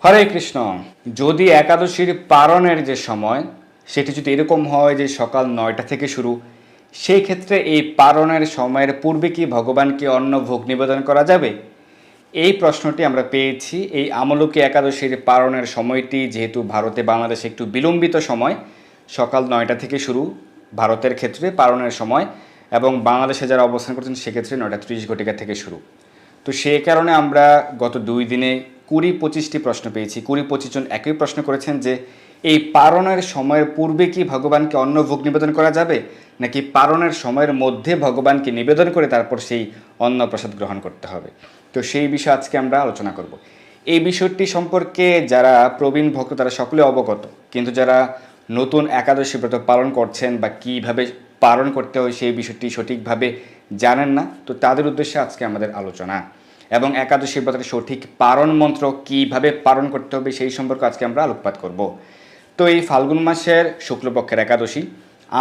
হরে কৃষ্ণ। যদি একাদশীর পারণের যে সময় সেটি যদি এরকম হয় যে সকাল 9টা থেকে শুরু, সেই ক্ষেত্রে এই পারণের সময়ের পূর্বে কি ভগবানকে অন্ন ভোগ নিবেদন করা যাবে? এই প্রশ্নটি আমরা পেয়েছি। এই আমলকি একাদশীর পারণের সময়টি যেহেতু ভারতে বাংলাদেশে একটু বিলম্বিত সময়, সকাল 9টা থেকে শুরু ভারতের ক্ষেত্রে পারণের সময়, এবং বাংলাদেশে যারা অবস্থান করছেন সেক্ষেত্রে 9:30 থেকে শুরু। তো সেই কারণে আমরা গত 2 দিনে 20-25টি প্রশ্ন পেয়েছি। 20-25 জন একই প্রশ্ন করেছেন যে এই পারণের সময়ের পূর্বে কি ভগবানকে অন্ন ভোগ নিবেদন করা যাবে, নাকি পারণের সময়ের মধ্যে ভগবানকে নিবেদন করে তারপর সেই অন্ন প্রসাদ গ্রহণ করতে হবে। তো সেই বিষয়ে আজকে আমরা আলোচনা করব। এই বিষয়টি সম্পর্কে যারা প্রবীণ ভক্ত তারা সকলে অবগত, কিন্তু যারা নতুন একাদশী ব্রত পালন করছেন বা কীভাবে পালন করতে হয় সেই বিষয়টি সঠিকভাবে জানেন না, তো তাদের উদ্দেশ্যে আজকে আমাদের আলোচনা। এবং একাদশী ব্রতের সঠিক পারণ মন্ত্র কীভাবে পালন করতে হবে সেই সম্পর্কে আজকে আমরা আলোকপাত করব। তো এই ফাল্গুন মাসের শুক্লপক্ষের একাদশী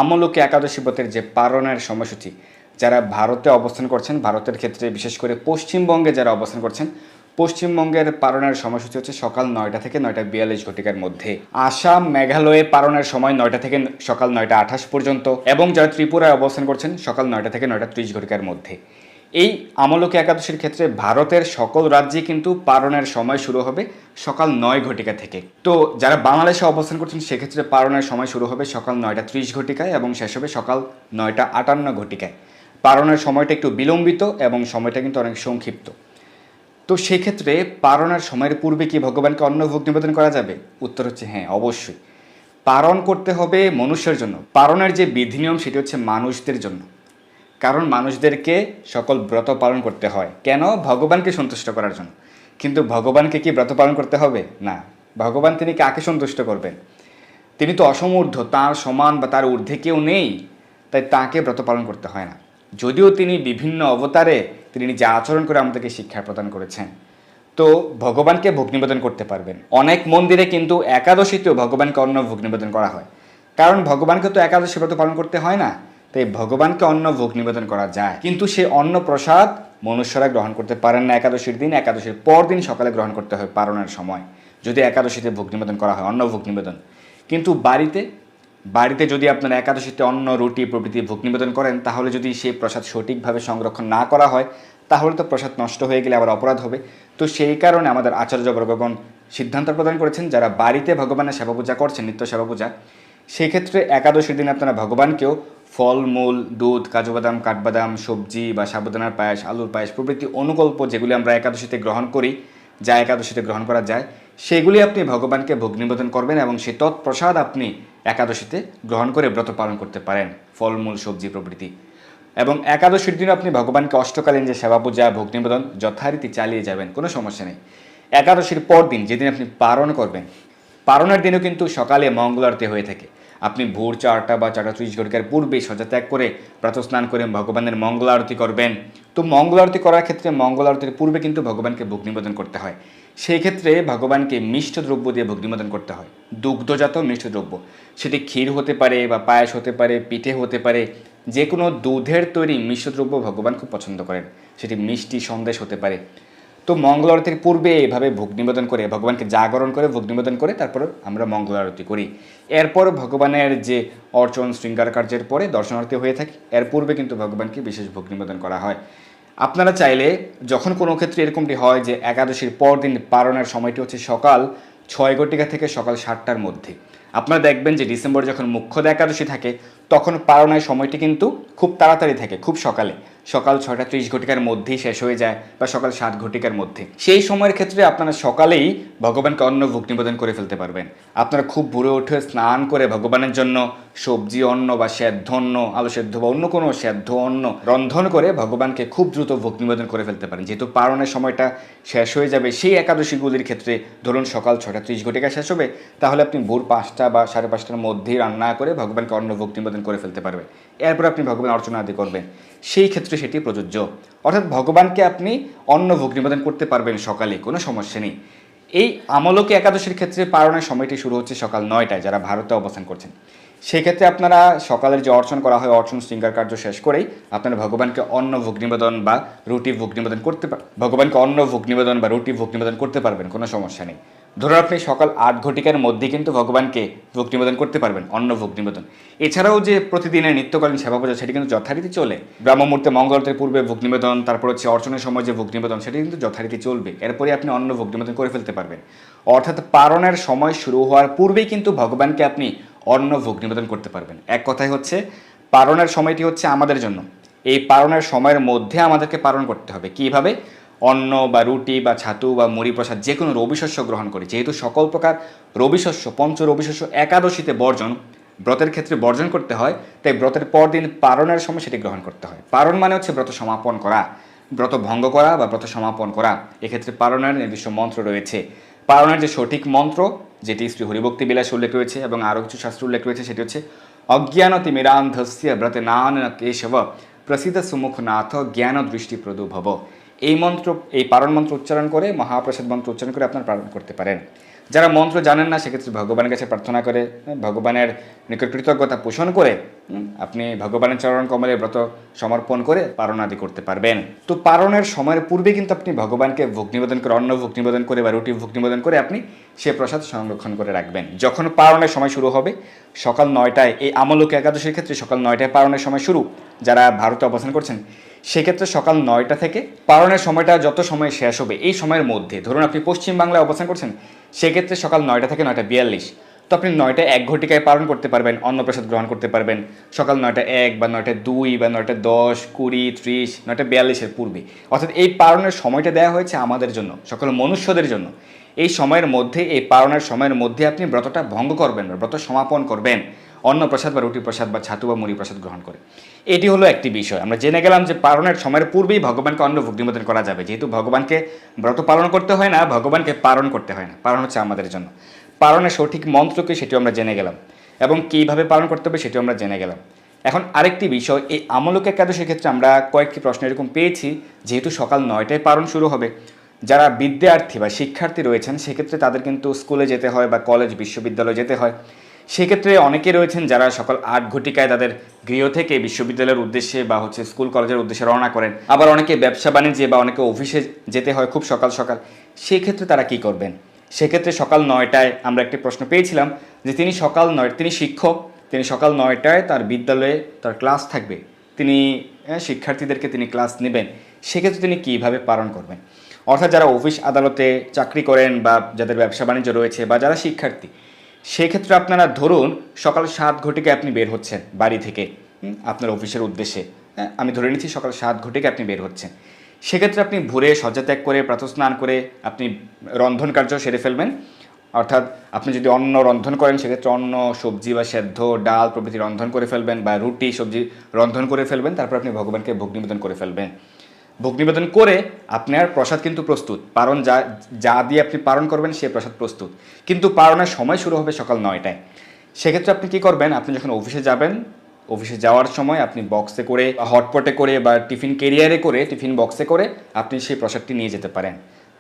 আমলকি একাদশী ব্রতের যে পালনের সময়সূচি, যারা ভারতে অবস্থান করছেন, ভারতের ক্ষেত্রে বিশেষ করে পশ্চিমবঙ্গে যারা অবস্থান করছেন, পশ্চিমবঙ্গের পালনের সময়সূচি হচ্ছে সকাল 9টা থেকে 9:42 মধ্যে। আসাম মেঘালয়ে পালনের সময় 9টা থেকে সকাল 9:28 পর্যন্ত, এবং যারা ত্রিপুরায় অবস্থান করছেন সকাল 9টা থেকে 9:30 মধ্যে। এই আমলকি একাদশীর ক্ষেত্রে ভারতের সকল রাজ্যে কিন্তু পালনের সময় শুরু হবে সকাল 9 থেকে। তো যারা বাংলাদেশে অবস্থান করছেন সেক্ষেত্রে পালনের সময় শুরু হবে সকাল 9:30 এবং শেষ হবে সকাল 9:58। পালনের সময়টা একটু বিলম্বিত এবং সময়টা কিন্তু অনেক সংক্ষিপ্ত। তো সেক্ষেত্রে পারণের সময়ের পূর্বে কি ভগবানকে অন্ন ভোগ নিবেদন করা যাবে? উত্তর হচ্ছে হ্যাঁ, অবশ্যই। পারণ করতে হবে মনুষ্যের জন্য। পারণের যে বিধি নিয়ম সেটি হচ্ছে মানুষদের জন্য, কারণ মানুষদেরকে সকল ব্রত পালন করতে হয়। কেন? ভগবানকে সন্তুষ্ট করার জন্য। কিন্তু ভগবানকে কি ব্রত পালন করতে হবে? না। ভগবান তিনি কাকে সন্তুষ্ট করবেন? তিনি তো অসমূর্ধ, তার সমান বা তার ঊর্ধ্বে কেউ নেই, তাই তাকে ব্রত পালন করতে হয় না। যদিও তিনি বিভিন্ন অবতারে তিনি নিজে আচরণ করে আমাদেরকে শিক্ষা প্রদান করেছেন। তো ভগবানকে ভোগ নিবেদন করতে পারবেন। অনেক মন্দিরে কিন্তু একাদশীতেও ভগবানকে অন্ন ভোগ নিবেদন করা হয়, কারণ ভগবানকে তো একাদশী ব্রত পালন করতে হয় না, তাই ভগবানকে অন্ন ভোগ নিবেদন করা যায়। কিন্তু সে অন্ন প্রসাদ মনুষ্যরা গ্রহণ করতে পারেন না একাদশীর দিন। একাদশীর পর দিন সকালে গ্রহণ করতে হয় পারণের সময়, যদি একাদশীতে ভোগ নিবেদন করা হয়, অন্ন ভোগ নিবেদন। কিন্তু বাড়িতে যদি আপনারা একাদশীতে অন্ন রুটি প্রভৃতি ভোগ নিবেদন করেন, তাহলে যদি সেই প্রসাদ সঠিকভাবে সংরক্ষণ না করা হয়, তাহলে তো প্রসাদ নষ্ট হয়ে গেলে আবার অপরাধ হবে। তো সেই কারণে আমাদের আচার্যবর্গগণ সিদ্ধান্ত প্রদান করেছেন, যারা বাড়িতে ভগবানের সেবা পূজা করছেন, নিত্য সেবা পূজা, সেক্ষেত্রে একাদশীর দিন আপনারা ভগবানকেও ফলমূল, দুধ, কাজু বাদাম, কাঠবাদাম, সবজি বা সাবুদানার পায়েস, আলুর পায়েস প্রভৃতি অনুকল্প যেগুলি আমরা একাদশীতে গ্রহণ করি, যা একাদশীতে গ্রহণ করা যায়, সেগুলি আপনি ভগবানকে ভোগ নিবেদন করবেন এবং সে তৎপ্রসাদ আপনি একাদশীতে গ্রহণ করে ব্রত পালন করতে পারেন, ফলমূল, সবজি প্রভৃতি। এবং একাদশীর দিন আপনি ভগবানকে অষ্টকালীন যে সেবা পূজা, ভোগ নিবেদন যথারীতি চালিয়ে যাবেন, কোনো সমস্যা নেই। একাদশীর পর দিন যেদিন আপনি পালন করবেন, পালনের দিনও কিন্তু সকালে মঙ্গল আরতি হয়ে থাকে। আপনি ভোর 4টা বা 4:30 পূর্বে সজা ত্যাগ করে প্রাতঃস্নান করে ভগবানের মঙ্গল আরতি করবেন। তো মঙ্গল আরতি করার ক্ষেত্রে মঙ্গল আরতির পূর্বে কিন্তু ভগবানকে ভোগ নিবেদন করতে হয়। সেই ক্ষেত্রে ভগবানকে মিষ্ট দ্রব্য দিয়ে ভোগ নিবেদন করতে হয়, দুগ্ধজাত মিষ্ট দ্রব্য। সেটি ক্ষীর হতে পারে বা পায়েস হতে পারে, পিঠে হতে পারে, যে কোনো দুধের তৈরি মিষ্ট দ্রব্য ভগবান খুব পছন্দ করেন। সেটি মিষ্টি সন্দেশ হতে পারে। তো মঙ্গল আরতির পূর্বে এভাবে ভোগ নিবেদন করে ভগবানকে জাগরণ করে ভোগ নিবেদন করে তারপর আমরা মঙ্গল আরতি করি। এরপর ভগবানের যে অর্চন শৃঙ্গার কার্যের পরে দর্শনার্থী হয়ে থাকে, এর পূর্বে কিন্তু ভগবানকে বিশেষ ভোগ নিবেদন করা হয়। আপনারা চাইলে যখন কোনো ক্ষেত্রে এরকমটি হয় যে একাদশীর পর দিন পালনের সময়টি হচ্ছে সকাল 6 থেকে সকাল 7টার মধ্যে, আপনারা দেখবেন যে ডিসেম্বর যখন মুখ্য একাদশী থাকে তখন পালনের সময়টি কিন্তু খুব তাড়াতাড়ি থাকে, খুব সকালে, সকাল 6:30 মধ্যেই শেষ হয়ে যায় বা সকাল 7 মধ্যে। সেই সময়ের ক্ষেত্রে আপনারা সকালেই ভগবানকে অন্ন ভোগ নিবেদন করে ফেলতে পারবেন। আপনারা খুব ভোরে উঠে স্নান করে ভগবানের জন্য সবজি অন্ন বা সেদ্ধ অন্ন, আলু সেদ্ধ বা অন্য কোনো সেদ্ধ অন্ন রন্ধন করে ভগবানকে খুব দ্রুত ভোগ নিবেদন করে ফেলতে পারেন। যেহেতু পালনের সময়টা শেষ হয়ে যাবে সেই একাদশীগুলির ক্ষেত্রে, ধরুন সকাল 6:30 শেষ হবে, তাহলে আপনি ভোর 5টা বা 5:30টার মধ্যেই রান্না করে ভগবানকে অন্ন ভোগ নিবেদন করে ফেলতে পারবেন। এরপর আপনি ভগবান অর্চনা আদি করবেন, সেই ক্ষেত্রে সেটি প্রযোজ্য। অর্থাৎ ভগবানকে আপনি অন্ন ভোগ নিবেদন করতে পারবেন সকালে, কোনো সমস্যা নেই। এই আমলকি একাদশীর ক্ষেত্রে পালনের সময়টি শুরু হচ্ছে সকাল 9টায়, যারা ভারতে অবস্থান করছেন। সেক্ষেত্রে আপনারা সকালের যে অর্চন করা হয় অর্চন শৃঙ্গার কার্য শেষ করেই আপনারা ভগবানকে অন্ন ভোগ নিবেদন বা রুটি ভোগ নিবেদন করতে ভগবানকে অন্ন ভোগ নিবেদন বা রুটি ভোগ নিবেদন করতে পারবেন, কোনো সমস্যা নেই। ধরুন আপনি সকাল 8 ঘটিকার মধ্যে কিন্তু ভগবানকে ভোগ নিবেদন করতে পারবেন, অন্ন ভোগ নিবেদন। এছাড়াও যে প্রতিদিনের নিত্যকালীন সেবা পূজা সেটি কিন্তু যথারীতি চলে। ব্রাহ্ম মুহূর্তে মঙ্গলতের পূর্বে ভোগ নিবেদন, তারপর হচ্ছে অর্চনের সময় যে ভোগ নিবেদন সেটি কিন্তু যথারীতি চলবে। এরপরে আপনি অন্ন ভোগ নিবেদন করে ফেলতে পারবেন। অর্থাৎ পারণের সময় শুরু হওয়ার পূর্বেই কিন্তু ভগবানকে আপনি অন্ন ভোগ নিবেদন করতে পারবেন। এক কথায় হচ্ছে পারণের সময়টি হচ্ছে আমাদের জন্য। এই পারণের সময়ের মধ্যে আমাদেরকে পালন করতে হবে। কিভাবে? অন্ন বা রুটি বা ছাতু বা মুড়ি প্রসাদ যে কোনো রবিশস্য গ্রহণ করি। যেহেতু সকল প্রকার রবিশস্য, পঞ্চ রবিশস্য একাদশীতে বর্জন, ব্রতের ক্ষেত্রে বর্জন করতে হয়, তাই ব্রতের পরদিন পারণের সময় সেটি গ্রহণ করতে হয়। পারণ মানে হচ্ছে ব্রত সমাপন করা, ব্রত ভঙ্গ করা বা ব্রত সমাপন করা। এক্ষেত্রে পারণের নির্দিষ্ট মন্ত্র রয়েছে। পারণের যে সঠিক মন্ত্র, যেটি শ্রী হরিভক্তি বিলাস উল্লেখ রয়েছে এবং আরও কিছু শাস্ত্র উল্লেখ রয়েছে, সেটি হচ্ছে অজ্ঞানতিমিরান্ধস্য ব্রতে নান কেশব প্রসিদ্ধ সুমুখনাথ জ্ঞান দৃষ্টি প্রদু ভব। এই মন্ত্র, এই পারণ মন্ত্র উচ্চারণ করে, মহাপ্রসাদ মন্ত্র উচ্চারণ করে আপনার পালন করতে পারেন। যারা মন্ত্র জানেন না সেক্ষেত্রে ভগবানের কাছে প্রার্থনা করে, ভগবানের নিকট কৃতজ্ঞতা পোষণ করে আপনি ভগবানের চরণ কমলে ব্রত সমর্পণ করে পারণ আদি করতে পারবেন। তো পারণের সময়ের পূর্বে কিন্তু আপনি ভগবানকে ভোগ নিবেদন করে, অন্ন ভোগ নিবেদন করে বা রুটি ভোগ নিবেদন করে আপনি সে প্রসাদ সংরক্ষণ করে রাখবেন। যখন পারণের সময় শুরু হবে সকাল 9টায়, এই আমলক একাদশীর ক্ষেত্রে সকাল 9টায় পারণের সময় শুরু। যারা ভারতে অবস্থান করছেন সেক্ষেত্রে সকাল 9টা থেকে পারণের সময়টা যত সময় শেষ হবে এই সময়ের মধ্যে, ধরুন আপনি পশ্চিমবাংলায় অবস্থান করছেন সেক্ষেত্রে সকাল 9টা থেকে 9টা 42, তো আপনি 9টায় 1 ঘটিকায় পালন করতে পারবেন, অন্নপ্রসাদ গ্রহণ করতে পারবেন সকাল 9টা 1 বা 9টা 2 বা 9টা 10, 20, 30, 9টা 42 পূর্বে। অর্থাৎ এই পালনের সময়টা দেওয়া হয়েছে আমাদের জন্য, সকল মনুষ্যদের জন্য। এই সময়ের মধ্যে, এই পালনের সময়ের মধ্যে আপনি ব্রতটা ভঙ্গ করবেন, ব্রত সমাপন করবেন অন্ন প্রসাদ বা রুটি প্রসাদ বা ছাতু বা মুড়ি প্রসাদ গ্রহণ করে। এটি হলো একটি বিষয়। আমরা জেনে গেলাম যে পালনের সময়ের পূর্বেই ভগবানকে অন্ন ভোগ নিবেদন করা যাবে। যেহেতু ভগবানকে ব্রত পালন করতে হয় না, ভগবানকে পালন করতে হয় না, পালন হচ্ছে আমাদের জন্য। পালনের সঠিক মন্ত্রকে সেটিও আমরা জেনে গেলাম এবং কীভাবে পালন করতে হবে সেটিও আমরা জেনে গেলাম। এখন আরেকটি বিষয়, এই আমলক একাদশীর ক্ষেত্রে আমরা কয়েকটি প্রশ্ন এরকম পেয়েছি। যেহেতু সকাল 9টায় পালন শুরু হবে, যারা বিদ্যার্থী বা শিক্ষার্থী রয়েছেন সেক্ষেত্রে তাদের কিন্তু স্কুলে যেতে হয় বা কলেজ বিশ্ববিদ্যালয়ে যেতে হয়। সেক্ষেত্রে অনেকে রয়েছেন যারা সকাল 8 ঘটিকায় তাদের গৃহ থেকে বিশ্ববিদ্যালয়ের উদ্দেশ্যে বা হচ্ছে স্কুল কলেজের উদ্দেশ্যে রওনা করেন। আবার অনেকে ব্যবসা বাণিজ্যে বা অনেকে অফিসে যেতে হয় খুব সকাল সকাল। সেক্ষেত্রে তারা কি করবেন? সেক্ষেত্রে সকাল 9টায় আমরা একটি প্রশ্ন পেয়েছিলাম যে তিনি তিনি শিক্ষক, তিনি সকাল 9টায় তার বিদ্যালয়ে তার ক্লাস থাকবে, তিনি শিক্ষার্থীদেরকে তিনি ক্লাস নেবেন। সেক্ষেত্রে তিনি কীভাবে পালন করবেন? অর্থাৎ যারা অফিস আদালতে চাকরি করেন বা যাদের ব্যবসা বাণিজ্য রয়েছে বা যারা শিক্ষার্থী, সেক্ষেত্রে আপনারা ধরুন সকাল 7 ঘটিকায় আপনি বের হচ্ছেন বাড়ি থেকে আপনার অফিসের উদ্দেশ্যে। আমি ধরে নিচ্ছি সকাল 7 ঘটিকায় আপনি বের হচ্ছেন। সেক্ষেত্রে আপনি ভোরে শয্যা ত্যাগ করে প্রাতঃস্নান করে আপনি রন্ধন কার্য সেরে ফেলবেন। অর্থাৎ আপনি যদি অন্ন রন্ধন করেন সেক্ষেত্রে অন্ন, সবজি বা সেদ্ধ, ডাল প্রভৃতি রন্ধন করে ফেলবেন বা রুটি সবজি রন্ধন করে ফেলবেন। তারপর আপনি ভগবানকে ভোগ নিবেদন করে ফেলবেন। ভোগ নিবেদন করে আপনার প্রসাদ কিন্তু প্রস্তুত। পারণ যা দিয়ে আপনি পালন করবেন সে প্রসাদ প্রস্তুত। কিন্তু পালনের সময় শুরু হবে সকাল 9টায়। সেক্ষেত্রে আপনি কী করবেন? আপনি যখন অফিসে যাবেন, অফিসে যাওয়ার সময় আপনি বক্সে করে, হটপটে করে বা টিফিন ক্যারিয়ারে করে, টিফিন বক্সে করে আপনি সেই প্রসাদটি নিয়ে যেতে পারেন।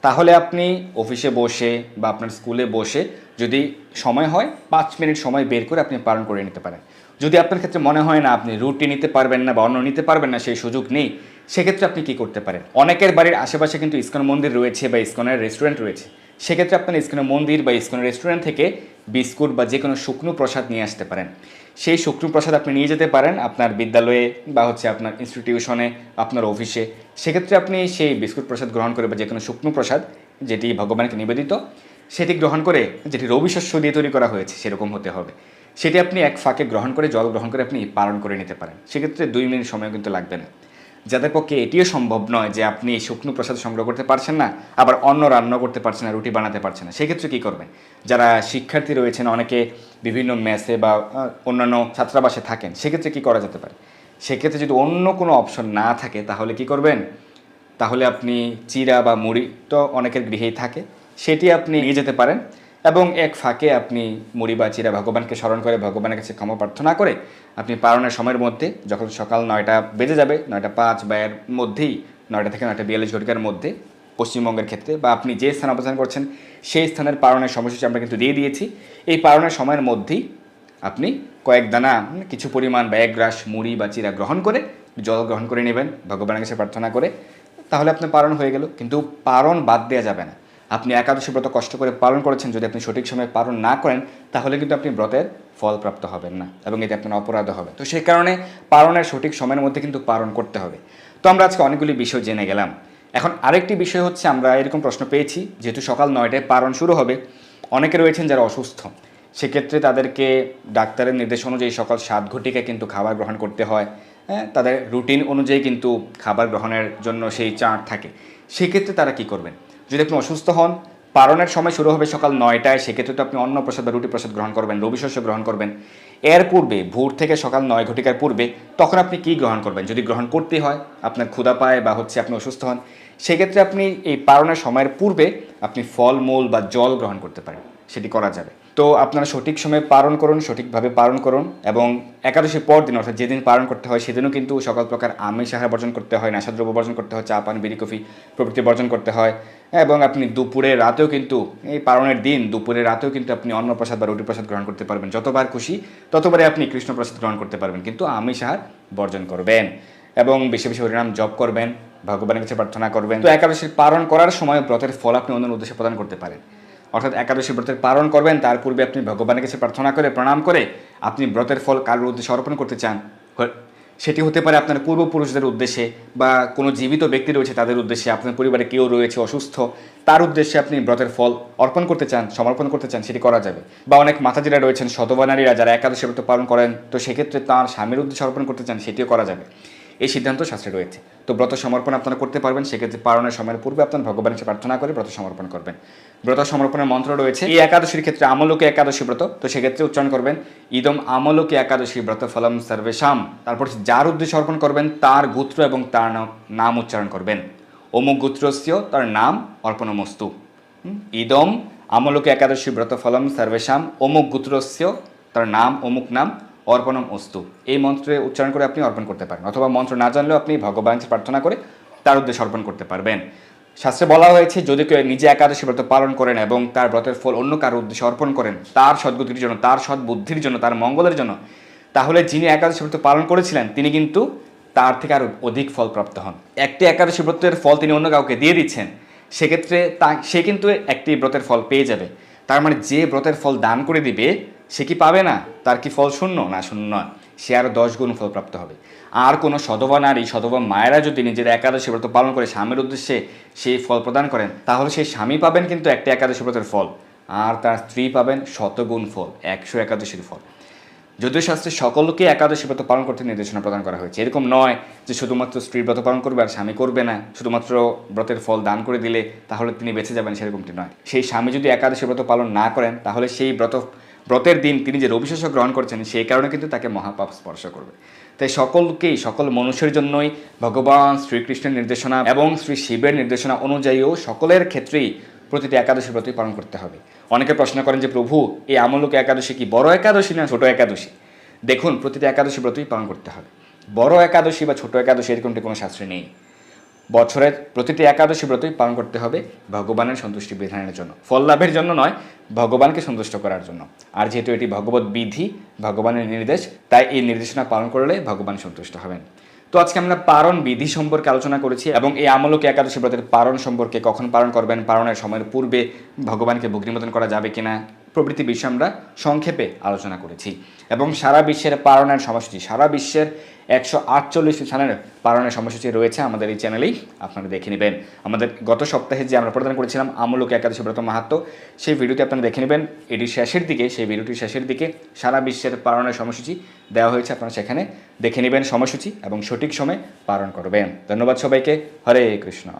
তাহলে আপনি অফিসে বসে বা আপনার স্কুলে বসে যদি সময় হয় 5 মিনিট সময় বের করে আপনি পালন করে নিতে পারেন। যদি আপনার ক্ষেত্রে মনে হয় না আপনি রুটি নিতে পারবেন না বা অন্ন নিতে পারবেন না, সেই সুযোগ নেই, সেক্ষেত্রে আপনি কি করতে পারেন? অনেকের বাড়ির আশেপাশে কিন্তু ইসকন মন্দির রয়েছে বা ইসকনের রেস্টুরেন্ট রয়েছে। সেক্ষেত্রে আপনার ইসকনের মন্দির বা ইসকনের রেস্টুরেন্ট থেকে বিস্কুট বা যে কোনো শুকনো প্রসাদ নিয়ে আসতে পারেন। সেই শুকনো প্রসাদ আপনি নিয়ে যেতে পারেন আপনার বিদ্যালয়ে বা হচ্ছে আপনার ইনস্টিটিউশনে, আপনার অফিসে। সেক্ষেত্রে আপনি সেই বিস্কুট প্রসাদ গ্রহণ করে বা যে কোনো শুকনো প্রসাদ যেটি ভগবানকে নিবেদিত সেটি গ্রহণ করে, যেটি রবি শস্য দিয়ে তৈরি করা হয়েছে সেরকম হতে হবে, সেটি আপনি এক ফাঁকে গ্রহণ করে, জল গ্রহণ করে আপনি পালন করে নিতে পারেন। সেক্ষেত্রে 2 মিনিট সময় কিন্তু লাগবে না। যাদের পক্ষে এটিও সম্ভব নয় যে আপনি শুকনো প্রসাদ সংগ্রহ করতে পারছেন না, আবার অন্ন রান্না করতে পারছেন না, রুটি বানাতে পারছেন না, সেক্ষেত্রে কী করবেন? যারা শিক্ষার্থী রয়েছেন, অনেকে বিভিন্ন মেসে বা অন্যান্য ছাত্রাবাসে থাকেন, সেক্ষেত্রে কী করা যেতে পারে? সেক্ষেত্রে যদি অন্য কোনো অপশন না থাকে তাহলে কি করবেন? তাহলে আপনি চিড়া বা মুড়ি তো অনেকের গৃহেই থাকে, সেটি আপনি নিয়ে যেতে পারেন এবং এক ফাঁকে আপনি মুড়ি বা চিড়া ভগবানকে স্মরণ করে, ভগবানের কাছে ক্ষমা প্রার্থনা করে আপনি পালনের সময়ের মধ্যে, যখন সকাল 9টা বেজে যাবে, 9টা 5 বা এর মধ্যেই, 9টা থেকে 9টা 42 ঘটিকার মধ্যে পশ্চিমবঙ্গের ক্ষেত্রে বা আপনি যে স্থান অবস্থান করছেন সেই স্থানের পালনের সময়সূচি আমরা কিন্তু দিয়ে দিয়েছি। এই পালনের সময়ের মধ্যেই আপনি কয়েক দানা কিছু পরিমাণ বা এক গ্রাস মুড়ি বা চিরা গ্রহণ করে জল গ্রহণ করে নেবেন ভগবানের কাছে প্রার্থনা করে, তাহলে আপনার পালন হয়ে গেল। কিন্তু পালন বাদ দেওয়া যাবে না। আপনি একাদশী ব্রত কষ্ট করে পালন করেছেন, যদি আপনি সঠিক সময়ে পালন না করেন তাহলে কিন্তু আপনি ব্রতের ফল প্রাপ্ত হবেন না এবং এতে আপনার অপরাধ হবে। তো সেই কারণে পালনের সঠিক সময়ের মধ্যে কিন্তু পালন করতে হবে। তো আমরা আজকে অনেকগুলি বিষয় জেনে গেলাম। এখন আরেকটি বিষয় হচ্ছে, আমরা এরকম প্রশ্ন পেয়েছি, যেহেতু সকাল 9টায় পালন শুরু হবে, অনেকে রয়েছেন যারা অসুস্থ, সেক্ষেত্রে তাদেরকে ডাক্তারের নির্দেশ অনুযায়ী সকাল 7 ঘটিকায় কিন্তু খাবার গ্রহণ করতে হয়। হ্যাঁ, তাদের রুটিন অনুযায়ী কিন্তু খাবার গ্রহণের জন্য সেই চার্ট থাকে। সেক্ষেত্রে তারা কি করবেন? যদি আপনি অসুস্থ হন, পালনের সময় শুরু হবে সকাল 9টায়, সেক্ষেত্রে তো আপনি অন্ন প্রসাদ বা রুটি প্রসাদ গ্রহণ করবেন, রবি শস্য গ্রহণ করবেন। এর পূর্বে ভোর থেকে সকাল 9 ঘটিকার পূর্বে তখন আপনি কি গ্রহণ করবেন? যদি গ্রহণ করতে হয়, আপনার ক্ষুধা পায় বা আপনি অসুস্থ হন, সেক্ষেত্রে আপনি এই পালনের সময়ের পূর্বে আপনি ফলমূল বা জল গ্রহণ করতে পারেন, সেটি করা যাবে। তো আপনারা সঠিক সময়ে পালন করুন, সঠিকভাবে পালন করুন এবং একাদশীর পর দিন অর্থাৎ যেদিন পালন করতে হয় সেদিনও কিন্তু সকল প্রকার আমিষ আহার বর্জন করতে হয়, নেশাদ্রব্য বর্জন করতে হয়, চা পান বিড়ি কফি প্রভৃতি বর্জন করতে হয়। এবং আপনি দুপুরে রাতেও কিন্তু, এই পালনের দিন দুপুরে রাতেও কিন্তু আপনি অন্নপ্রসাদ বা রুটি প্রসাদ গ্রহণ করতে পারবেন। যতবার খুশি ততবারে আপনি কৃষ্ণ প্রসাদ গ্রহণ করতে পারবেন, কিন্তু আমিষ আহার বর্জন করবেন এবং বেশি বেশি হরিনাম জপ করবেন, ভগবানের কাছে প্রার্থনা করবেন। তো একাদশীর পালন করার সময় ব্রতের ফল আপনি অন্য উদ্দেশ্যে প্রদান করতে পারেন। অর্থাৎ একাদশী ব্রতের পালন করবেন, তার পূর্বে আপনি ভগবানের কাছে প্রার্থনা করে প্রণাম করে আপনি ব্রতের ফল কারোর উদ্দেশ্যে অর্পণ করতে চান। সেটি হতে পারে আপনার পূর্বপুরুষদের উদ্দেশ্যে বা কোনো জীবিত ব্যক্তি রয়েছে তাদের উদ্দেশ্যে, আপনার পরিবারে কেউ রয়েছে অসুস্থ, তার উদ্দেশ্যে আপনি ব্রতের ফল অর্পণ করতে চান, সমর্পণ করতে চান, সেটি করা যাবে। বা অনেক মাতাজিরা রয়েছেন, সধবা নারীরা যারা একাদশী ব্রত পালন করেন, তো সেক্ষেত্রে তার স্বামীর উদ্দেশ্যে অর্পণ করতে চান, সেটিও করা যাবে। এই সিদ্ধান্ত শাস্ত্রে রয়েছে। তো ব্রত সমর্পণ আপনারা করতে পারবেন। সেক্ষেত্রে পালনের সময়ের পূর্বে আপনার ভগবানের কাছে প্রার্থনা করে ব্রত সমর্পণ করবেন। ব্রত সমর্পণের মন্ত্র রয়েছে এই একাদশীর ক্ষেত্রে, আমলোকে একাদশী ব্রত, তো সেক্ষেত্রে উচ্চারণ করবেন ইদম আমলোকে একাদশী ব্রত ফলম সর্বেশাম। তারপর যার উদ্দেশ্যে অর্পণ করবেন তার গোত্র এবং তার নাম উচ্চারণ করবেন। অমুক গোত্রস্য, তার নাম অর্পণমস্তু। ইদম আমলোকে একাদশী ব্রত ফলম সর্বেশাম অমুক গোত্রস্য, তার নাম অমুক নাম অর্পণম অস্তু। এই মন্ত্রে উচ্চারণ করে আপনি অর্পণ করতে পারেন, অথবা মন্ত্র না জানলেও আপনি ভগবানকে প্রার্থনা করে তার উদ্দেশ্যে অর্পণ করতে পারবেন। শাস্ত্রে বলা হয়েছে, যদি কেউ নিজে একাদশী ব্রত পালন করেন এবং তার ব্রতের ফল অন্য কারোর উদ্দেশ্যে অর্পণ করেন, তার সদ্গতির জন্য, তার সদ্বুদ্ধির জন্য, তার মঙ্গলের জন্য, তাহলে যিনি একাদশী ব্রত পালন করেছিলেন তিনি কিন্তু তার থেকে আরও অধিক ফল প্রাপ্ত হন। একটি একাদশী ব্রতের ফল তিনি অন্য কাউকে দিয়ে দিচ্ছেন, সেক্ষেত্রে সে কিন্তু একটি ব্রতের ফল পেয়ে যাবে। তার মানে যে ব্রতের ফল দান করে দিবে সে কি পাবে না? তার কি ফল শূন্য? না, শূন্য নয়, সে আরও 10 গুণ ফল প্রাপ্ত হবে। আর কোনো সধবা নারী, সধবা মায়েরা যদি নিজের একাদশী ব্রত পালন করে স্বামীর উদ্দেশ্যে সেই ফল প্রদান করেন, তাহলে সেই স্বামী পাবেন কিন্তু একটি একাদশী ব্রতের ফল, আর তার স্ত্রী পাবেন 100 গুণ ফল, 100 একাদশীর ফল। যদিও শাস্ত্রে সকলকে একাদশী ব্রত পালন করতে নির্দেশনা প্রদান করা হয়েছে। এরকম নয় যে শুধুমাত্র স্ত্রী ব্রত পালন করবে আর স্বামী করবে না, শুধুমাত্র ব্রতের ফল দান করে দিলে তাহলে তিনি বেঁচে যাবেন, সেরকমটি নয়। সেই স্বামী যদি একাদশী ব্রত পালন না করেন, তাহলে সেই ব্রতের দিন তিনি যে রবি শস্য গ্রহণ করছেন সেই কারণে কিন্তু তাকে মহাপাপ স্পর্শ করবে। তাই সকলকেই, সকল মনুষ্যের জন্যই ভগবান শ্রীকৃষ্ণের নির্দেশনা এবং শ্রী শিবের নির্দেশনা অনুযায়ীও সকলের ক্ষেত্রেই প্রতিটি একাদশী ব্রতই পালন করতে হবে। অনেকে প্রশ্ন করেন যে প্রভু, এই আমলোক একাদশী কি বড় একাদশী না ছোট একাদশী? দেখুন, প্রতিটি একাদশী ব্রতই পালন করতে হবে। বড় একাদশী বা ছোট একাদশী এরকমটি কোনো শাস্ত্রে নেই। বছরের প্রতিটি একাদশী ব্রতই পালন করতে হবে ভগবানের সন্তুষ্টি বিধানের জন্য, ফল লাভের জন্য নয়, ভগবানকে সন্তুষ্ট করার জন্য। আর যেহেতু এটি ভগবত বিধি, ভগবানের নির্দেশ, তাই এই নির্দেশনা পালন করলে ভগবান সন্তুষ্ট হবেন। তো আজকে আমরা পালন বিধি সম্পর্কে আলোচনা করেছি এবং এই আমলোকে একাদশী ব্রতের পালন সম্পর্কে, কখন পালন করবেন, পালনের সময়ের পূর্বে ভগবানকে ভোগ নিবেদন করা যাবে কিনা প্রভৃতি বিষয় আমরা সংক্ষেপে আলোচনা করেছি। এবং সারা বিশ্বের পালনের সময়সূচি, সারা বিশ্বের 148 স্থানের পালনের সময়সূচি রয়েছে আমাদের এই চ্যানেলেই, আপনারা দেখে নেবেন। আমাদের গত সপ্তাহে যে আমরা প্রদান করেছিলাম আমলোকে একাদশী ব্রত মাহাত্ম্য, সেই ভিডিওটি আপনারা দেখে নেবেন। এটির শেষের দিকে, সেই ভিডিওটির শেষের দিকে সারা বিশ্বের পালনের সময়সূচি দেওয়া হয়েছে, আপনারা সেখানে দেখে নেবেন সময়সূচি এবং সঠিক সময়ে পালন করবেন। ধন্যবাদ সবাইকে। হরে কৃষ্ণ।